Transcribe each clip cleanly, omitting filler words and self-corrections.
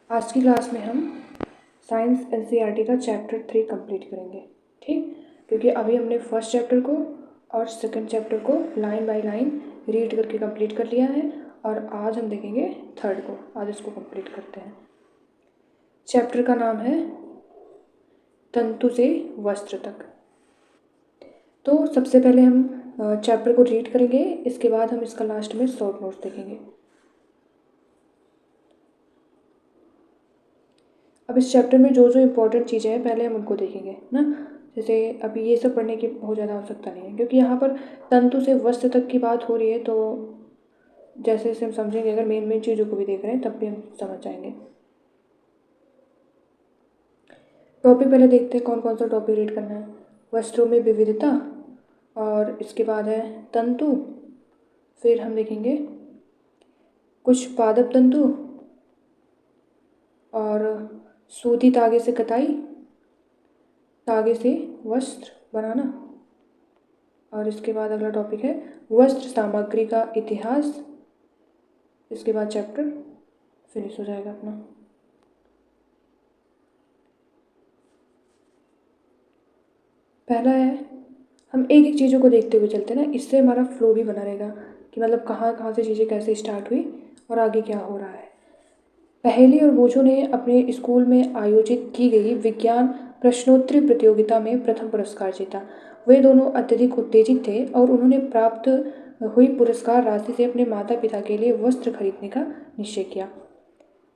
आज की क्लास में हम साइंस एनसीईआरटी का चैप्टर 3 कंप्लीट करेंगे। ठीक, क्योंकि अभी हमने फर्स्ट चैप्टर को और सेकंड चैप्टर को लाइन बाय लाइन रीड करके कंप्लीट कर लिया है और आज हम देखेंगे थर्ड को। आज इसको कंप्लीट करते हैं। चैप्टर का नाम है तंतु से वस्त्र तक। तो सबसे पहले हम चैप्टर को रीड करेंगे, इसके बाद हम इसका लास्ट में शॉर्ट नोट्स देखेंगे। अब इस चैप्टर में जो जो इम्पोर्टेंट चीज़ें हैं पहले हम उनको देखेंगे ना। जैसे अभी ये सब पढ़ने की बहुत ज़्यादा आवश्यकता नहीं है, क्योंकि यहाँ पर तंतु से वस्त्र तक की बात हो रही है। तो जैसे जैसे हम समझेंगे, अगर मेन मेन चीज़ों को भी देख रहे हैं तब भी हम समझ जाएंगे। टॉपिक पहले देखते हैं कौन कौन सा टॉपिक रीड करना है। वस्त्रों में विविधता, और इसके बाद है तंतु। फिर हम देखेंगे कुछ पादप तंतु और सूती धागे से कताई, धागे से वस्त्र बनाना। और इसके बाद अगला टॉपिक है वस्त्र सामग्री का इतिहास। इसके बाद चैप्टर फिनिश हो जाएगा अपना। पहला है, हम एक एक चीज़ों को देखते हुए चलते हैं ना, इससे हमारा फ्लो भी बना रहेगा कि मतलब कहाँ कहाँ से चीज़ें कैसे स्टार्ट हुई और आगे क्या हो रहा है। पहेली और बोझों ने अपने स्कूल में आयोजित की गई विज्ञान प्रश्नोत्तरी प्रतियोगिता में प्रथम पुरस्कार जीता। वे दोनों अत्यधिक उत्तेजित थे और उन्होंने प्राप्त हुई पुरस्कार राशि से अपने माता पिता के लिए वस्त्र खरीदने का निश्चय किया।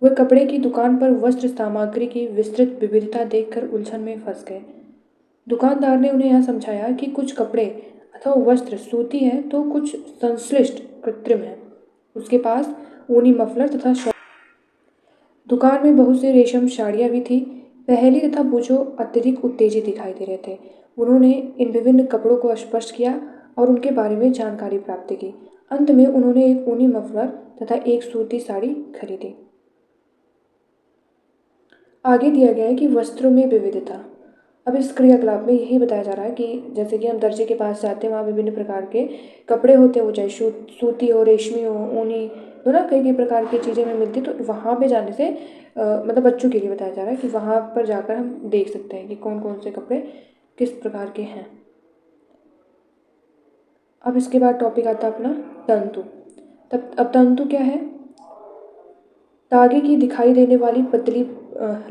वे कपड़े की दुकान पर वस्त्र सामग्री की विस्तृत विविधता देखकर उलझन में फंस गए। दुकानदार ने उन्हें यह समझाया कि कुछ कपड़े अथवा वस्त्र सूती हैं तो कुछ संश्लिष्ट कृत्रिम हैं। उसके पास ऊनी मफलर तथा दुकान में बहुत सी रेशम साड़ियाँ भी थी। पहेली तथा बूझो अत्यधिक उत्तेजित दिखाई दे रहे थे। उन्होंने इन विभिन्न कपड़ों को स्पर्श किया और उनके बारे में जानकारी प्राप्त की। अंत में उन्होंने एक ऊनी मफलर तथा एक सूती साड़ी खरीदी। आगे दिया गया है कि वस्त्रों में विविधता। अब इस क्रियाकलाप में यही बताया जा रहा है कि जैसे कि हम दर्जी के पास जाते हैं, वहाँ विभिन्न प्रकार के कपड़े होते हैं, वो चाहे सूती हो, रेशमी हो, ऊनी, तो ना कई कई प्रकार की चीज़ें हमें मिलती। तो वहाँ पे जाने से मतलब बच्चों के लिए बताया जा रहा है कि वहाँ पर जाकर हम देख सकते हैं कि कौन कौन से कपड़े किस प्रकार के हैं। अब इसके बाद टॉपिक आता है अपना तंतु। अब तंतु क्या है? धागे की दिखाई देने वाली पतली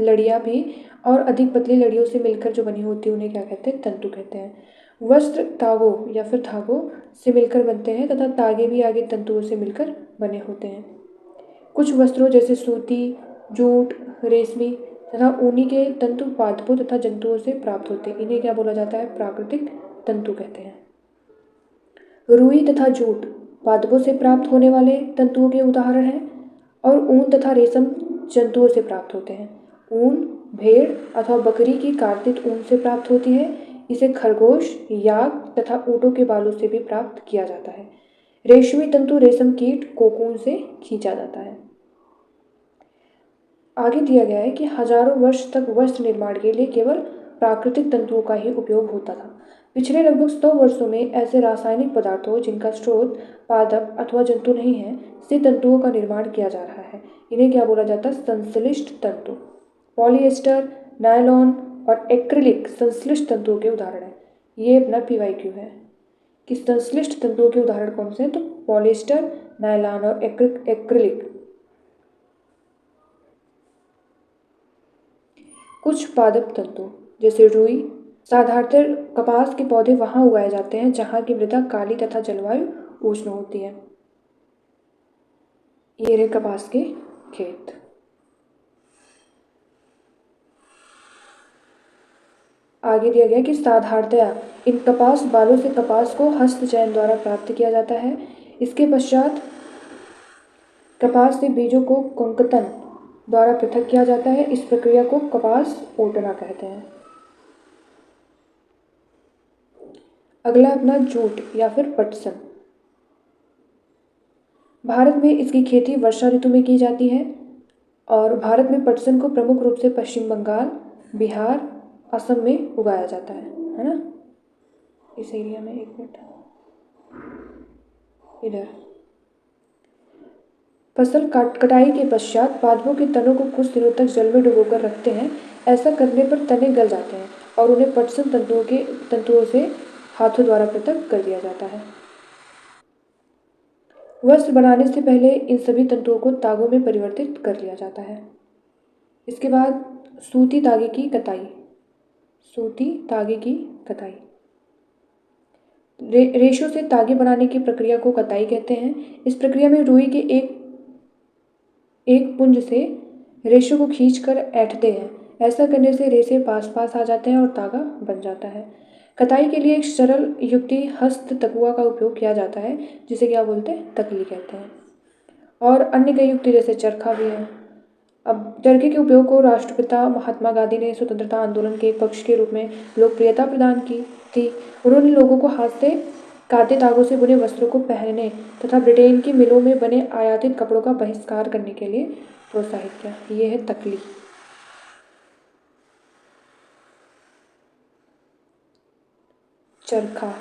लड़ियाँ भी और अधिक पतली लड़ियों से मिलकर जो बनी होती है उन्हें क्या कहते हैं? तंतु कहते हैं। वस्त्र तागों या फिर धागों से मिलकर बनते हैं तथा तागे भी आगे तंतुओं से मिलकर बने होते हैं। कुछ वस्त्रों जैसे सूती, जूट, रेशमी तथा ऊनी के तंतु पादपों तथा जंतुओं से प्राप्त होते हैं। इन्हें क्या बोला जाता है? प्राकृतिक तंतु कहते हैं। रुई तथा जूट पादपों से प्राप्त होने वाले तंतुओं के उदाहरण हैं और ऊन तथा रेशम जंतुओं से प्राप्त होते हैं। ऊन भेड़ अथवा बकरी की कार्तिक ऊन से प्राप्त होती है। इसे खरगोश, याक तथा ऊँटों के बालों से भी प्राप्त किया जाता है। रेशमी तंतु रेशम कीट कोकून से खींचा जाता है। आगे दिया गया है कि हजारों वर्ष तक वस्त्र निर्माण के लिए केवल प्राकृतिक तंतुओं का ही उपयोग होता था। पिछले लगभग 100 वर्षों में ऐसे रासायनिक पदार्थों जिनका स्रोत पादप अथवा जंतु नहीं है से तंतुओं का निर्माण किया जा रहा है। इन्हें क्या बोला जाता है? संश्लिष्ट तंतु। पॉलिएस्टर, नायलॉन और एक्रिलिक संश्लिष्ट तंतुओं के उदाहरण हैं। ये अपना PYQ है कि संश्लिष्ट तंतुओं के उदाहरण कौन से हैं? तो पॉलिएस्टर, नायलॉन और एक्रिलिक। कुछ पादप तंतु जैसे रुई। साधारणतः कपास के पौधे वहां उगाए जाते हैं जहां की मृदा काली तथा जलवायु उष्ण होती है। ये रहे कपास के खेत। आगे दिया गया कि साधारणतः इन कपास बालों से कपास को हस्त चयन द्वारा प्राप्त किया जाता है। इसके पश्चात कपास से बीजों को कंकतन द्वारा पृथक किया जाता है। इस प्रक्रिया को कपास ओटना कहते हैं। अगला अपना जूट या फिर पटसन। भारत में इसकी खेती वर्षा ऋतु में की जाती है और भारत में पटसन को प्रमुख रूप से पश्चिम बंगाल, बिहार, असम में उगाया जाता है ना। इस एरिया में, एक मिनट, इधर फसल कटाई के पश्चात पादपों के तनों को कुछ दिनों तक जल में डुबोकर रखते हैं। ऐसा करने पर तने गल जाते हैं और उन्हें पटसन तंतुओं से हाथों द्वारा पृथक कर दिया जाता है। वस्त्र बनाने से पहले इन सभी तंतुओं को तागों में परिवर्तित कर लिया जाता है। इसके बाद सूती धागे की कताई। सूती धागे की कताई रेशों से तागे बनाने की प्रक्रिया को कताई कहते हैं। इस प्रक्रिया में रुई के एक पुंज से रेशों को खींचकर ऐंठते हैं। ऐसा करने से रेशे पास पास आ जाते हैं और तागा बन जाता है। कताई के लिए एक सरल युक्ति हस्त तकुआ का उपयोग किया जाता है, जिसे क्या बोलते हैं, तकली कहते हैं। और अन्य कई युक्ति जैसे चरखा भी है। अब चरखे के उपयोग को राष्ट्रपिता महात्मा गांधी ने स्वतंत्रता आंदोलन के एक पक्ष के रूप में लोकप्रियता प्रदान की थी। उन्होंने लोगों को हाथ से काते धागों से बुने वस्त्रों को पहनने तथा ब्रिटेन की मिलों में बने आयातित कपड़ों का बहिष्कार करने के लिए प्रोत्साहित किया। ये है तकली। चरखा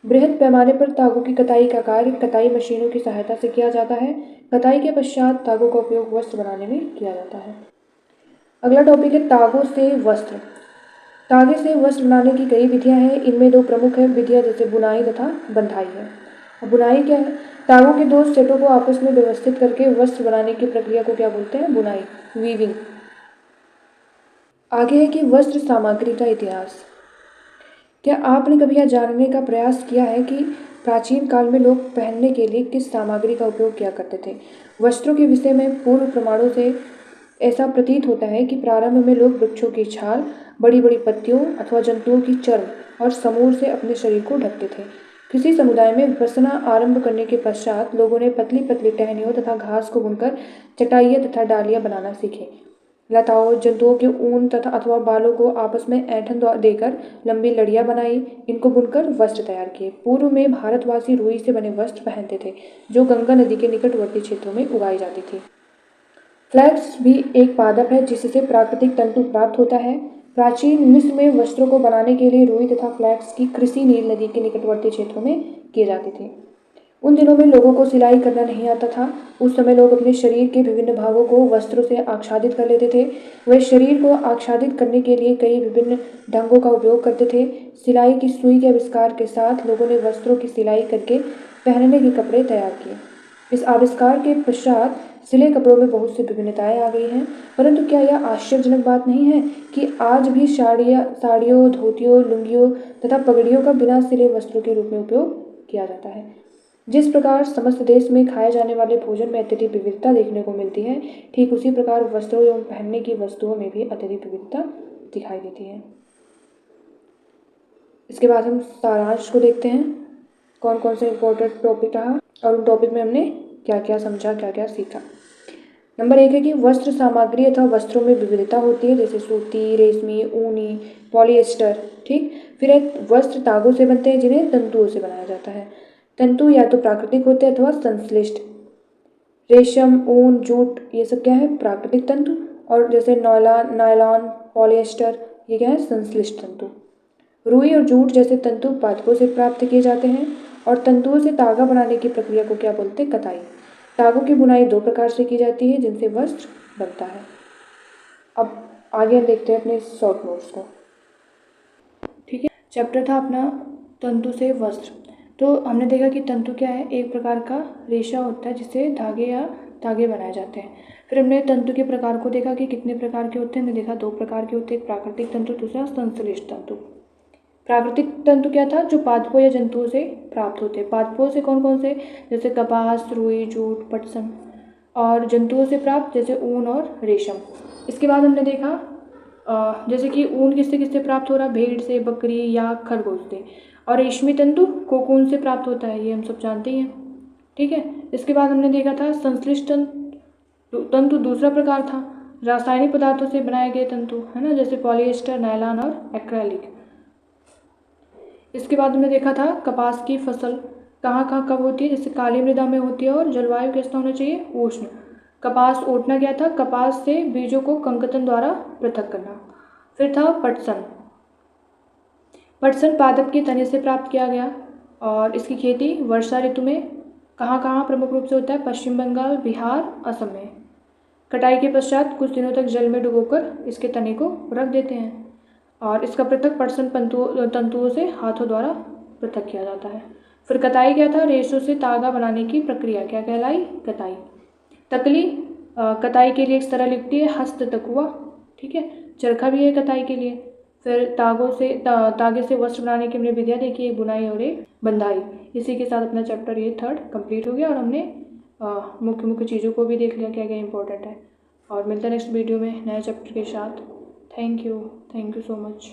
बृहद पैमाने पर तागों की कताई का कार्य कताई मशीनों की सहायता से किया जाता है। कताई के पश्चात तागों का उपयोग वस्त्र बनाने में किया जाता है। अगला टॉपिक है तागों से वस्त्र। तागे से वस्त्र बनाने की कई विधियां हैं। इनमें दो प्रमुख है विधियां जैसे बुनाई तथा बंधाई है। बुनाई क्या है? तागों के दो सेटों को आपस में व्यवस्थित करके वस्त्र बनाने की प्रक्रिया को क्या बोलते हैं? बुनाई, वीविंग। आगे है कि वस्त्र सामग्री का इतिहास। क्या आपने कभी यह जानने का प्रयास किया है कि प्राचीन काल में लोग पहनने के लिए किस सामग्री का उपयोग किया करते थे? वस्त्रों के विषय में पूर्व प्रमाणों से ऐसा प्रतीत होता है कि प्रारंभ में लोग वृक्षों की छाल, बड़ी बड़ी पत्तियों अथवा जंतुओं की चर्म और समूर से अपने शरीर को ढकते थे। किसी समुदाय में बसना आरंभ करने के पश्चात लोगों ने पतली पतली टहनियों तथा घास को बुनकर चटाइयाँ तथा डालियाँ बनाना सीखे। लताओं, जंतुओं के ऊन तथा अथवा बालों को आपस में ऐंठन देकर लंबी लड़ियाँ बनाई। इनको बुनकर वस्त्र तैयार किए। पूर्व में भारतवासी रुई से बने वस्त्र पहनते थे, जो गंगा नदी के निकटवर्ती क्षेत्रों में उगाई जाती थी। फ्लैक्स भी एक पादप है जिससे प्राकृतिक तंतु प्राप्त होता है। प्राचीन मिस्र में वस्त्रों को बनाने के लिए रुई तथा फ्लैक्स की कृषि नील नदी के निकटवर्ती क्षेत्रों में की जाती थी। उन दिनों में लोगों को सिलाई करना नहीं आता था। उस समय लोग अपने शरीर के विभिन्न भागों को वस्त्रों से आच्छादित कर लेते थे। वे शरीर को आच्छादित करने के लिए कई विभिन्न ढंगों का उपयोग करते थे। सिलाई की सुई के आविष्कार के साथ लोगों ने वस्त्रों की सिलाई करके पहनने के कपड़े तैयार किए। इस आविष्कार के पश्चात सिले कपड़ों में बहुत सी विभिन्नताएं आ गई हैं। परंतु क्या यह आश्चर्यजनक बात नहीं है कि आज भी साड़ियों, धोतियों, लुंगियों तथा पगड़ियों का बिना सिले वस्त्रों के रूप में उपयोग किया जाता है। जिस प्रकार समस्त देश में खाए जाने वाले भोजन में अत्यधिक विविधता देखने को मिलती है, ठीक उसी प्रकार वस्त्रों एवं पहनने की वस्तुओं में भी अत्यधिक विविधता दिखाई देती है। इसके बाद हम सारांश को देखते हैं, कौन कौन से इम्पोर्टेंट टॉपिक रहा और उन टॉपिक में हमने क्या क्या समझा, क्या क्या सीखा। नंबर 1 है कि वस्त्र सामग्री अथवा वस्त्रों में विविधता होती है, जैसे सूती, रेशमी, ऊनी, पॉलिएस्टर। ठीक। फिर एक वस्त्र तागों से बनते हैं जिन्हें तंतुओं से बनाया जाता है। तंतु या तो प्राकृतिक होते हैं अथवा संश्लिष्ट। रेशम, ऊन, जूट, ये सब क्या है? प्राकृतिक तंतु। और जैसे नायलॉन, पॉलिएस्टर, ये क्या है? संश्लिष्ट तंतु। रुई और जूट जैसे तंतु पादपों से प्राप्त किए जाते हैं। और तंतुओं से तागा बनाने की प्रक्रिया को क्या बोलते हैं? कताई। तागों की बुनाई 2 प्रकार से की जाती है जिनसे वस्त्र बनता है। अब आगे हम देखते हैं अपने शॉर्ट नोट्स को। ठीक है। चैप्टर था अपना तंतु से वस्त्र। तो हमने देखा कि तंतु क्या है? एक प्रकार का रेशा होता है जिससे धागे या तागे बनाए जाते हैं। फिर हमने तंतु के प्रकार को देखा कि कितने प्रकार के होते हैं। हमने देखा 2 प्रकार के होते हैं, एक प्राकृतिक तंतु, दूसरा संश्लिष्ट तंतु। प्राकृतिक तंतु क्या था? जो पादपों या जंतुओं से प्राप्त होते हैं। पादपों से कौन कौन से? जैसे कपास, रुई, जूट, पटसन। और जंतुओं से प्राप्त जैसे ऊन और रेशम। इसके बाद हमने देखा जैसे कि ऊन किससे किससे प्राप्त हो रहा है? भेड़ से, बकरी या खरगोश से। और रेशमी तंतु कोकून से प्राप्त होता है, ये हम सब जानते ही हैं। ठीक है। इसके बाद हमने देखा था संश्लिष्ट तंतु दूसरा प्रकार था, रासायनिक पदार्थों से बनाए गए तंतु, है ना, जैसे पॉलिएस्टर, नायलॉन और एक्रेलिक। इसके बाद हमने देखा था कपास की फसल कहाँ कहाँ कब होती है, जैसे काली मृदा में होती है और जलवायु कैसा होना चाहिए? उष्ण। कपास ओटना क्या था? कपास से बीजों को कंकतन द्वारा पृथक करना। फिर था पटसन। पटसन पादप के तने से प्राप्त किया गया और इसकी खेती वर्षा ऋतु में कहाँ कहाँ प्रमुख रूप से होता है? पश्चिम बंगाल, बिहार, असम में। कटाई के पश्चात कुछ दिनों तक जल में डुबोकर इसके तने को रख देते हैं और इसका पृथक पटसन तंतुओं से हाथों द्वारा पृथक किया जाता है। फिर कताई क्या था? रेशों से तागा बनाने की प्रक्रिया क्या कहलाई? कताई। तकली कताई के लिए एक सरल युक्ति है, हस्त तकुआ, ठीक है। चरखा भी है कताई के लिए। फिर तागे से वस्त्र बनाने की हमने विधियाँ देखी, एक बुनाई और एक बंधाई। इसी के साथ अपना चैप्टर ये 3rd कंप्लीट हो गया और हमने मुख्य मुख्य चीज़ों को भी देख लिया क्या क्या इंपॉर्टेंट है। और मिलते हैं नेक्स्ट वीडियो में नए चैप्टर के साथ। Thank you so much.